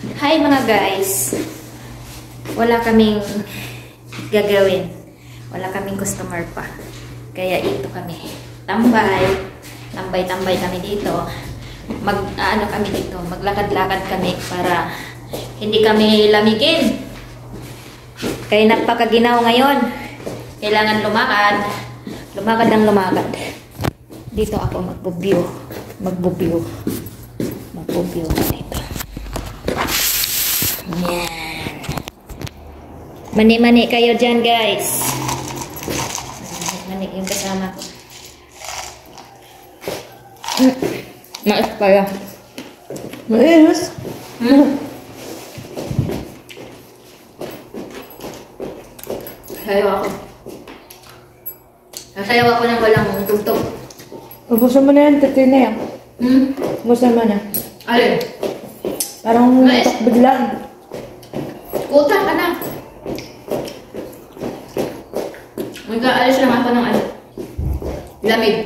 Hi mga guys! Wala kaming gagawin. Wala kaming customer pa. Kaya ito kami. Tambay. Tambay-tambay kami dito. Kami dito. Maglakad-lakad kami para hindi kami lamigin. Kaya napakaginaw ngayon. Kailangan lumakad. Lumakad ng lumakad. Dito ako magbo-view. Magbo-view dito. Yan. Mani-mani kayo dyan, guys. Mani yung kasama ko. Mais pala. Mais? Sayaw ako. Nasayaw ako ng walang tugtog. Ubusan mo na yan, titi na yan. Ubusan mo na. Alin? Parang tok biglang. Utang ka na. Mag-aalis lang ako ng lamig.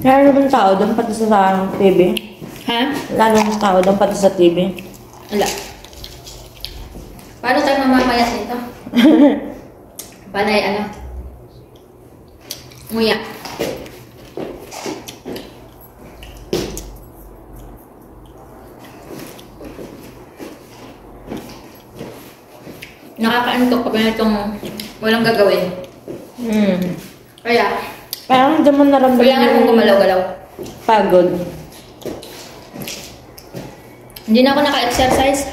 Lalo bang tao doon pati sa TV? Ha? Lalo bang tao doon pati sa TV? Wala. Paano tayo mamamayas nito? Panay nguya. Nakakaantok pag ganitong walang gagawin. Kaya, Parang hindi mo naramdaman kailangan mong gumalaw-galaw. pagod. Hindi na ako naka-exercise.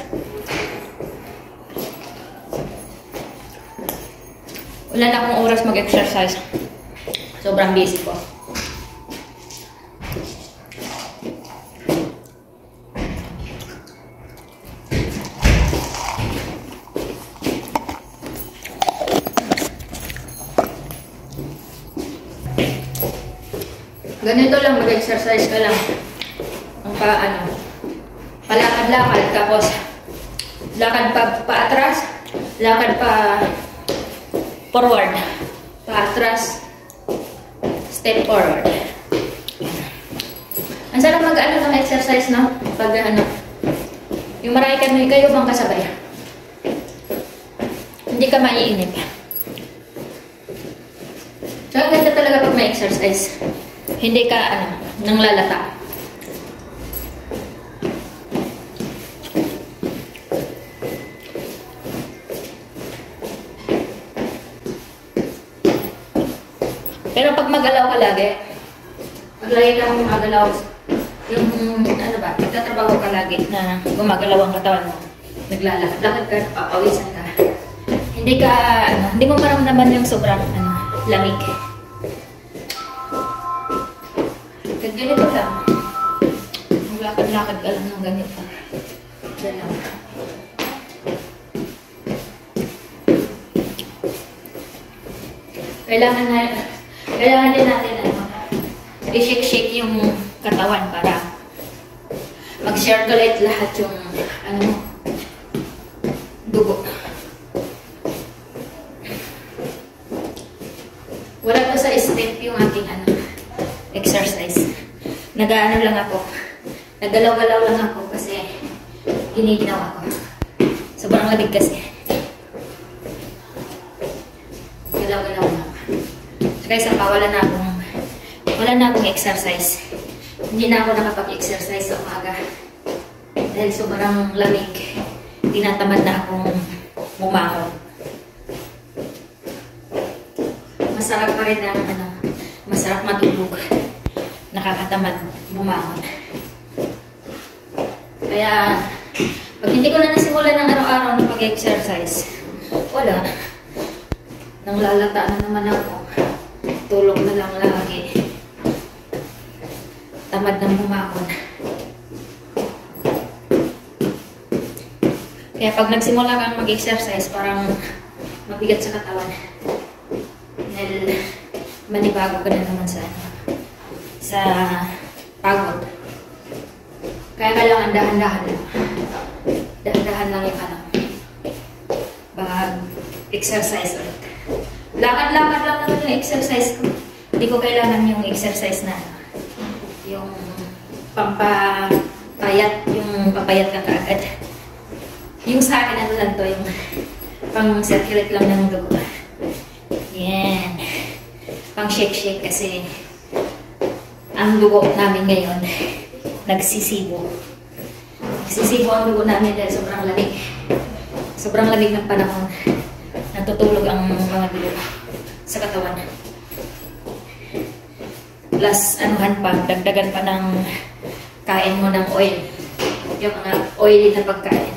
Wala na akong oras mag-exercise. Sobrang busy ko. Ganito lang, mag-exercise ka lang. Ang palakad-lakad, tapos lakad pa atras, lakad pa forward, pa atras, step forward. Ang sarap ng exercise, no? Pag yung marami kayo bang kasabay. Hindi ka maiinip. So, ang ganda talaga pag may exercise. Hindi ka, nang lalata. Pero pag magalaw ka lagi, maglagay ka mong magalaw, yung, nagtatrabaho ka lagi na gumagalaw ang katawan mo. Naglalakad ka, napapawisan ka. Hindi mo maramdaman yung sobrang, lamig. Ganito lang. Maglakad-lakad ka lang ng ganito. Diyan lang. Kailangan din natin i-shake yung katawan para mag-circulate lahat yung dugo. Wala pa sa step yung ating exercise. Nag-ano lang ako. Nagalaw-galaw lang ako kasi giniginaw ako. Sobrang labig kasi. Galaw-galaw lang. Saka isa pa, wala na akong exercise. Hindi na ako nakapag-exercise sa umaga. Dahil sobrang lamig. Tinatamad na akong bumahon. Masarap pa rin masarap matulog. Nakakatamad bumahon. Kaya, pag hindi ko na nasimulan ng araw-araw na pag-exercise, wala. Nang lalata na naman ako. Tulog na lang lagi. Tamad ng bumahon. Kaya pag nagsimula kang mag-exercise, parang mabigat sa katawan. Dahil manibago ka na naman sa pagod. Kaya kailangan dahan-dahan lang. Dahan-dahan lang yung pag-exercise ulit. Lakad-lakad lang naman yung exercise ko. Hindi ko kailangan yung exercise na yung pampapayat papayat ka kaagad. Yung sa akin, ano lang to, yung pang-circulate lang ng dugo. Yan. Pang-shake-shake kasi ang dugo namin ngayon, nagsisibo. Nagsisibo ang dugo namin dahil sobrang lamig. Sobrang lamig ng panahon. Natutulog ang mga dugo sa katawan. Plus, anuhan pa, dagdagan pa ng kain mo ng oil. Yung mga oily na pagkain.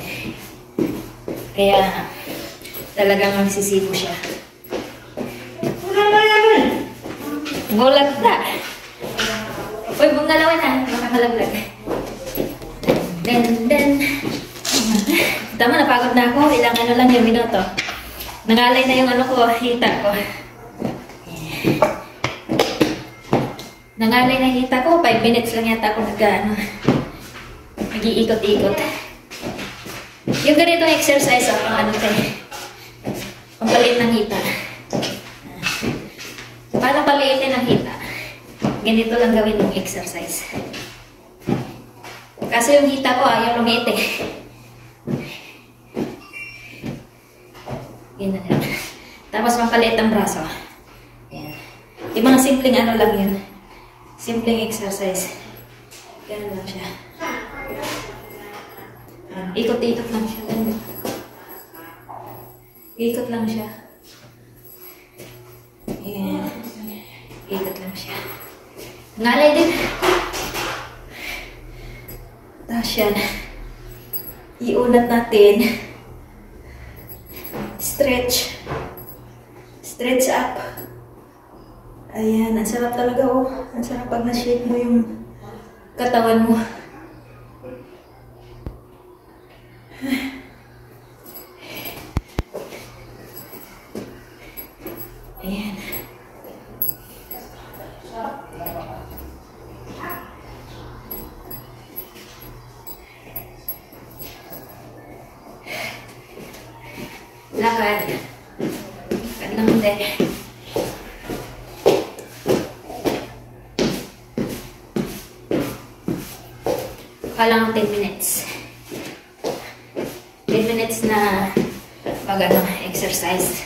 Kaya, talagang nagsisibo siya. Gulag na. Uy, buong galawin ha. Makakalaglag. Then. Tama, napagod na ako. Ilang ano lang yung minuto. Nangalay na yung ano ko, hita ko. Nangalay na yung hita ko. 5 minutes lang yata ako nag-iikot-ikot. Yung ganitong exercise ako, ano kayo. Pampalit ng hita. Para paliitin ang hita. Ganito lang gawin yung exercise. Kasi yung hita ko ayaw lumiit eh. Ganyan lang. Tapos mapaliit ang braso. Ayan. Yung mga simpleng ano lang yun. Simpleng exercise. Ganun lang siya. Ikot-ikot lang siya. Ikot lang siya. Ayan. Ikot lang siya. Ngalay din. Tapos yan. Iunat natin. Stretch. Stretch up. Ayan. Ang sarap talaga oh. Ang sarap pag na-shake mo yung katawan mo. Ayan. Lakad. Lakad lang din. Kalang 10 minutes. 10 minutes na mag-ano, exercise.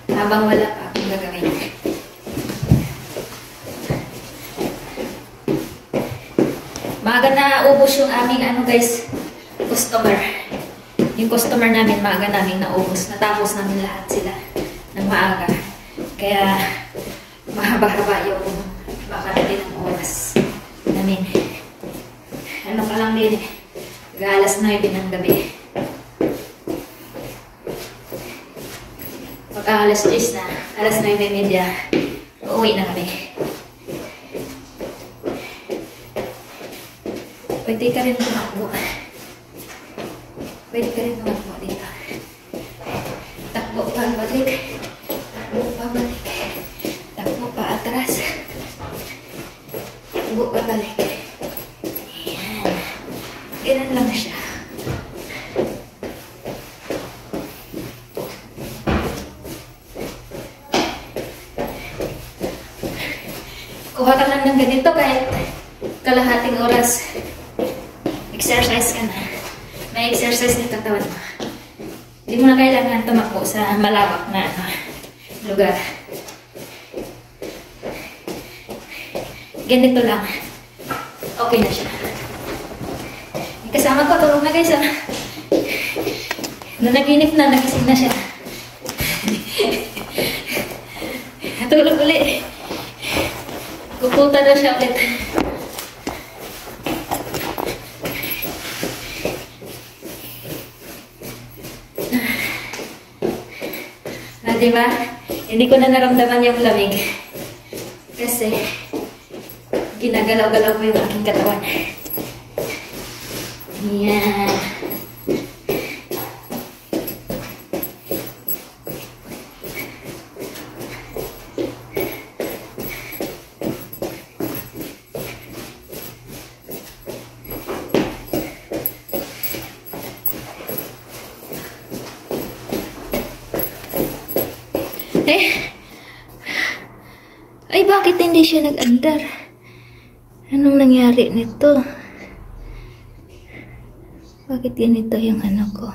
Habang wala pa akong gagawin. Maaga na ubos yung aming ano guys, customer. Yung customer namin, maaga namin naubos. Natapos namin lahat sila ng maaga. Kaya mahaba-haba yung makarating ng oras namin. Ano pa lang din, alas 9 ng gabi. Pagka alas 10 na, alas 9:30, uuwi na kami. Pwede ka rin tumakbo. Pwede ka rin tumakbo dito. Takbo pa, balik. Takbo pa, balik. Takbo pa, atras. Takbo pa, balik. Ayan. Ganun lang siya. Kuha ka lang ng ganito kahit kalahating oras. Exercise ka na. May exercise ng katawan mo. Hindi mo na kailangan tumakbo sa malawak na lugar. Ganito lang. Okay na siya. Yung kasama ko, tulog na guys. Nanaginip na, nagising na siya. Tulog ulit. Kupunta na siya ulit. Diba? Hindi ko na naramdaman yung lamig. Kasi, ginagalaw-galaw ko yung aking katawan. Yan. Ay, bakit hindi siya nag-andar? Anong nangyari nito? Bakit ganito yung ano ko?